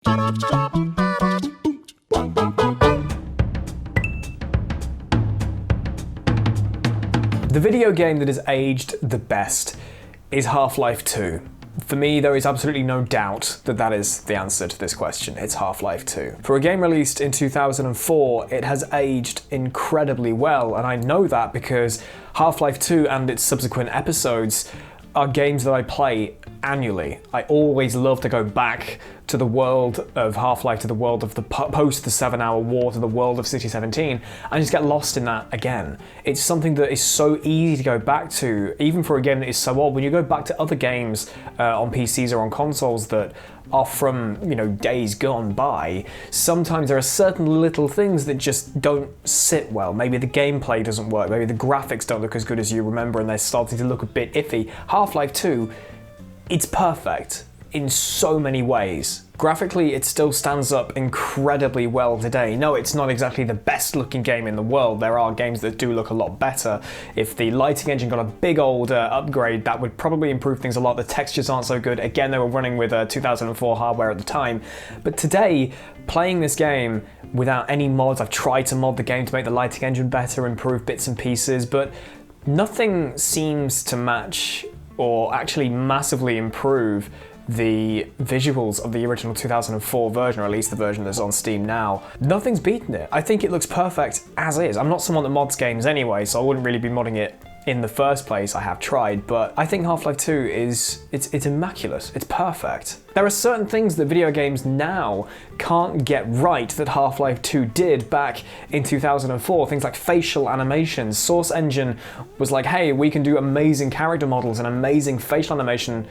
The video game that has aged the best is Half-Life 2. For me, there is absolutely no doubt that that is the answer to this question. It's Half-Life 2. For a game released in 2004, it has aged incredibly well, and I know that because Half-Life 2 and its subsequent episodes are games that I play annually. I always love to go back to the world of Half-Life, to the world of the post the 7-hour war, to the world of City 17, and just get lost in that again. It's something that is so easy to go back to, even for a game that is so old. When you go back to other games on PCs or on consoles that are from, days gone by, sometimes there are certain little things that just don't sit well. Maybe the gameplay doesn't work, maybe the graphics don't look as good as you remember and they're starting to look a bit iffy. Half-Life 2, it's perfect in so many ways. Graphically, it still stands up incredibly well today. No, it's not exactly the best looking game in the world. There are games that do look a lot better. If the lighting engine got a big old upgrade, that would probably improve things a lot. The textures aren't so good. Again, they were running with 2004 hardware at the time. But today, playing this game without any mods, I've tried to mod the game to make the lighting engine better, improve bits and pieces, but nothing seems to match or actually massively improve the visuals of the original 2004 version, or at least the version that's on Steam now. Nothing's beaten it. I think it looks perfect as is. I'm not someone that mods games anyway, so I wouldn't really be modding it in the first place. I have tried, but I think Half-Life 2 it's immaculate. It's perfect. There are certain things that video games now can't get right that Half-Life 2 did back in 2004. Things like facial animations. Source Engine was like, hey, we can do amazing character models and amazing facial animation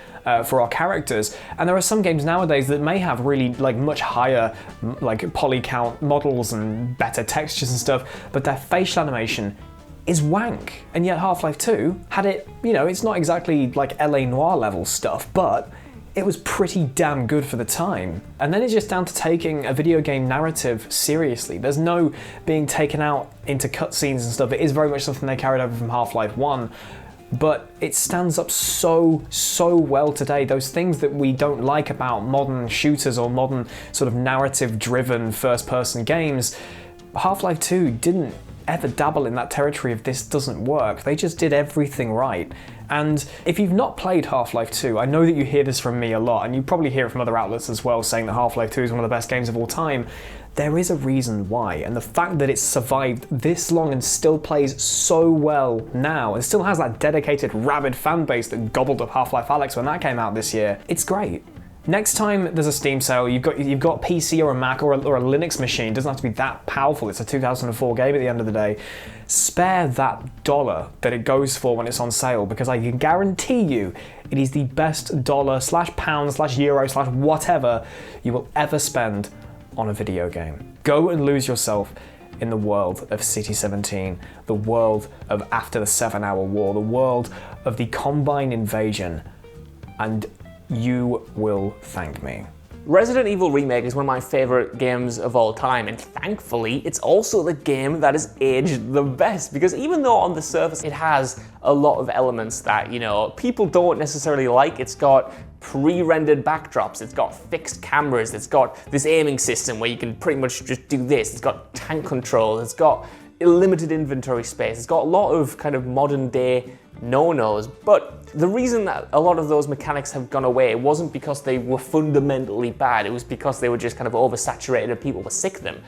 for our characters. And there are some games nowadays that may have really much higher poly count models and better textures and stuff, but their facial animation is wank. And yet Half-Life 2 had it, it's not exactly like LA Noire level stuff, but it was pretty damn good for the time. And then it's just down to taking a video game narrative seriously. There's no being taken out into cutscenes and stuff. It is very much something they carried over from Half-Life 1, but it stands up so well today. Those things that we don't like about modern shooters or modern sort of narrative-driven first-person games, Half-Life 2 didn't ever dabble in that territory of this doesn't work. They just did everything right. And if you've not played Half-Life 2, I know that you hear this from me a lot, and you probably hear it from other outlets as well, saying that Half-Life 2 is one of the best games of all time. There is a reason why, and the fact that it's survived this long and still plays so well now, and still has that dedicated, rabid fan base that gobbled up Half-Life Alyx when that came out this year, it's great. Next time there's a Steam sale, you've got PC or a Mac or a Linux machine. It doesn't have to be that powerful. It's a 2004 game at the end of the day. Spare that dollar that it goes for when it's on sale, because I can guarantee you it is the best dollar/pound/euro/whatever you will ever spend on a video game. Go and lose yourself in the world of City 17, the world of After the 7-Hour War, the world of the Combine invasion, and you will thank me. Resident Evil Remake is one of my favourite games of all time, and thankfully it's also the game that has aged the best, because even though on the surface it has a lot of elements that, people don't necessarily like, it's got pre-rendered backdrops, it's got fixed cameras, it's got this aiming system where you can pretty much just do this, it's got tank control, it's got limited inventory space, it's got a lot of kind of modern day no-nos, but the reason that a lot of those mechanics have gone away wasn't because they were fundamentally bad, it was because they were just kind of oversaturated and people were sick of them.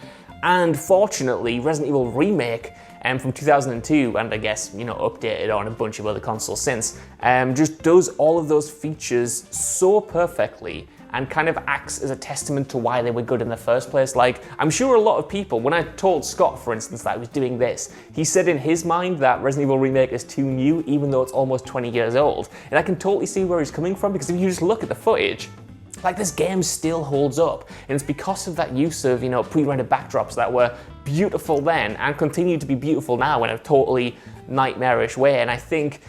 And fortunately, Resident Evil Remake from 2002, and I guess, updated on a bunch of other consoles since, just does all of those features so perfectly and kind of acts as a testament to why they were good in the first place. Like, I'm sure a lot of people, when I told Scott, for instance, that I was doing this, he said in his mind that Resident Evil Remake is too new, even though it's almost 20 years old. And I can totally see where he's coming from, because if you just look at the footage, this game still holds up. And it's because of that use of, pre-rendered backdrops that were beautiful then and continue to be beautiful now in a totally nightmarish way. And I think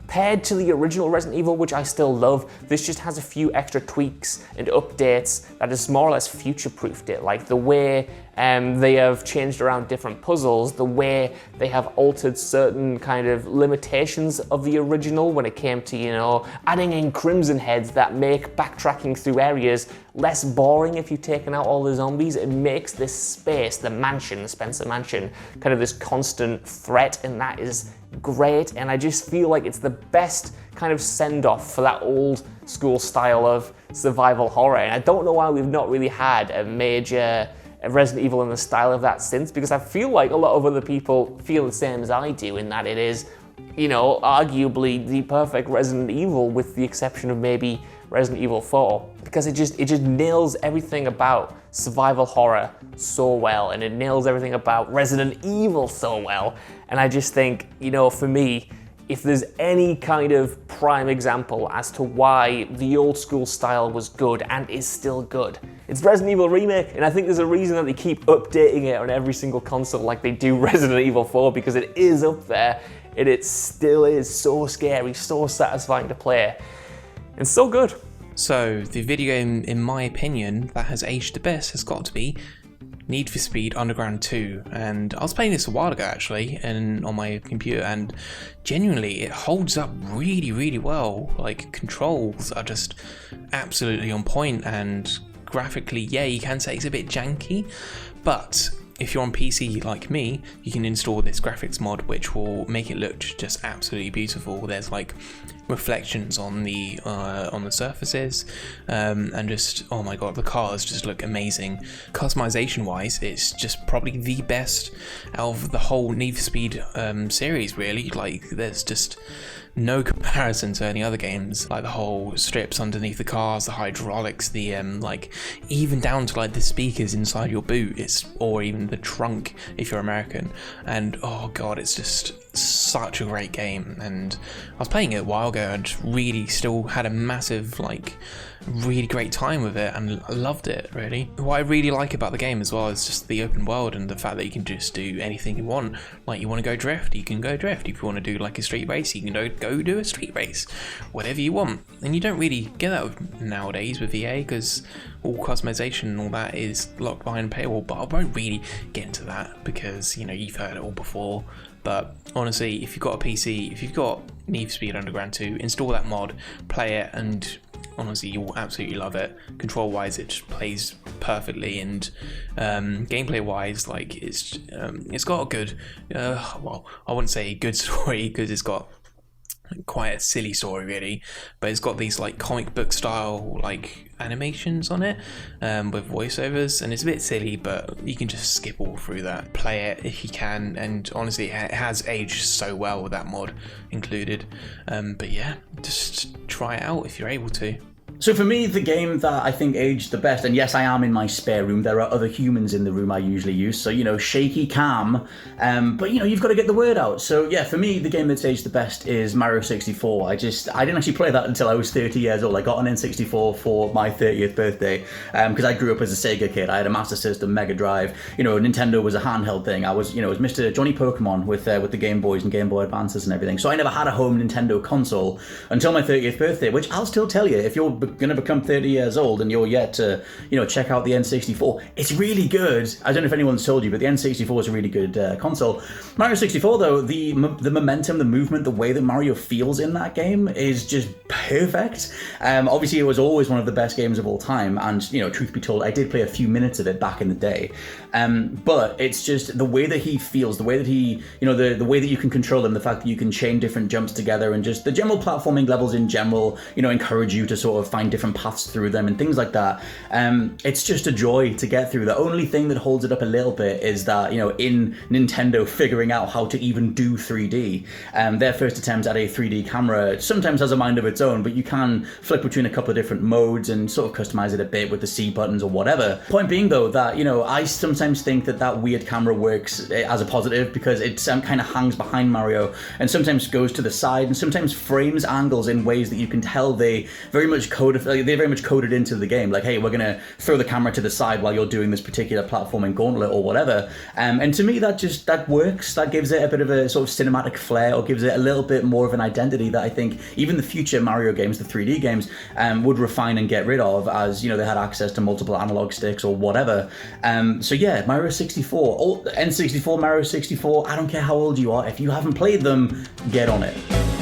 Compared to the original Resident Evil, which I still love, this just has a few extra tweaks and updates that has more or less future-proofed it. Like the way they have changed around different puzzles, the way they have altered certain kind of limitations of the original when it came to, you know, adding in crimson heads that make backtracking through areas less boring if you've taken out all the zombies. It makes this space, the mansion, the Spencer Mansion, kind of this constant threat, and that is great. And I just feel like it's the best kind of send-off for that old school style of survival horror. And I don't know why we've not really had a major Resident Evil in the style of that since, because I feel like a lot of other people feel the same as I do, in that it is, you know, arguably the perfect Resident Evil, with the exception of maybe Resident Evil 4, because it just nails everything about survival horror so well, and it nails everything about Resident Evil so well. And I just think, you know, for me, if there's any kind of prime example as to why the old school style was good and is still good, it's Resident Evil Remake. And I think there's a reason that they keep updating it on every single console like they do Resident Evil 4, because it is up there and it still is so scary, so satisfying to play, and so good. So the video game, in my opinion, that has aged the best has got to be Need for Speed Underground 2, and I was playing this a while ago actually, and on my computer, and genuinely it holds up really well. Like, controls are just absolutely on point, and graphically, yeah, you can say it's a bit janky, but if you're on PC like me, you can install this graphics mod which will make it look just absolutely beautiful. There's like reflections on the surfaces, and just, oh my god, the cars just look amazing. Customization wise, it's just probably the best out of the whole Need for Speed series, really. Like, there's just no comparison to any other games. Like the whole strips underneath the cars, the hydraulics, the like even down to like the speakers inside your boot, or even the trunk if you're American. And oh god, it's just such a great game. And I was playing it a while ago and really still had a massive, like, really great time with it, and I loved it, really. What I really like about the game as well is just the open world and the fact that you can just do anything you want. Like, you want to go drift, you can go drift. If you want to do like a street race, you can go do a street race. Whatever you want. And you don't really get that nowadays with EA, because all customization and all that is locked behind a paywall. But I won't really get into that because, you know, you've heard it all before. But honestly, if you've got a PC, if you've got Need for Speed Underground 2, install that mod, play it, and honestly, you'll absolutely love it. Control wise, it just plays perfectly, and gameplay wise, like, it's got a good, well, I wouldn't say good story, because it's got quite a silly story, really, but it's got these like comic book style like animations on it, with voiceovers, and it's a bit silly, but you can just skip all through that. Play it if you can, and honestly, it has aged so well with that mod included. But yeah, just try it out if you're able to. So for me, the game that I think aged the best, and yes, I am in my spare room, there are other humans in the room I usually use, so, you know, shaky cam, but, you know, you've got to get the word out. So yeah, for me, the game that's aged the best is Mario 64. I didn't actually play that until I was 30 years old. I got an N64 for my 30th birthday, because I grew up as a Sega kid. I had a Master System, Mega Drive, you know, Nintendo was a handheld thing. I was, you know, it was Mr. Johnny Pokemon with the Game Boys and Game Boy Advances and everything. So I never had a home Nintendo console until my 30th birthday, which I'll still tell you, if you're going to become 30 years old and you're yet to, you know, check out the N64, it's really good. I don't know if anyone's told you, but the N64 is a really good console. Mario 64, though, the momentum, the movement, the way that Mario feels in that game is just perfect. Obviously, it was always one of the best games of all time, and, you know, truth be told, I did play a few minutes of it back in the day. But it's just the way that he feels, the way that he, you know, the way that you can control him, the fact that you can chain different jumps together, and just the general platforming levels in general, you know, encourage you to sort of find different paths through them and things like that. It's just a joy to get through. The only thing that holds it up a little bit is that, you know, in Nintendo figuring out how to even do 3D, their first attempt at a 3D camera sometimes has a mind of its own, but you can flick between a couple of different modes and sort of customize it a bit with the C buttons or whatever. Point being, though, that, you know, I sometimes think that weird camera works as a positive, because it kind of hangs behind Mario and sometimes goes to the side and sometimes frames angles in ways that you can tell they very much they're very much coded into the game. Like, hey, we're gonna throw the camera to the side while you're doing this particular platforming gauntlet or whatever. And to me, that works. That gives it a bit of a sort of cinematic flair, or gives it a little bit more of an identity that I think even the future Mario games, the 3D games, would refine and get rid of, as they had access to multiple analog sticks or whatever. So yeah, Mario 64, N64, Mario 64. I don't care how old you are. If you haven't played them, get on it.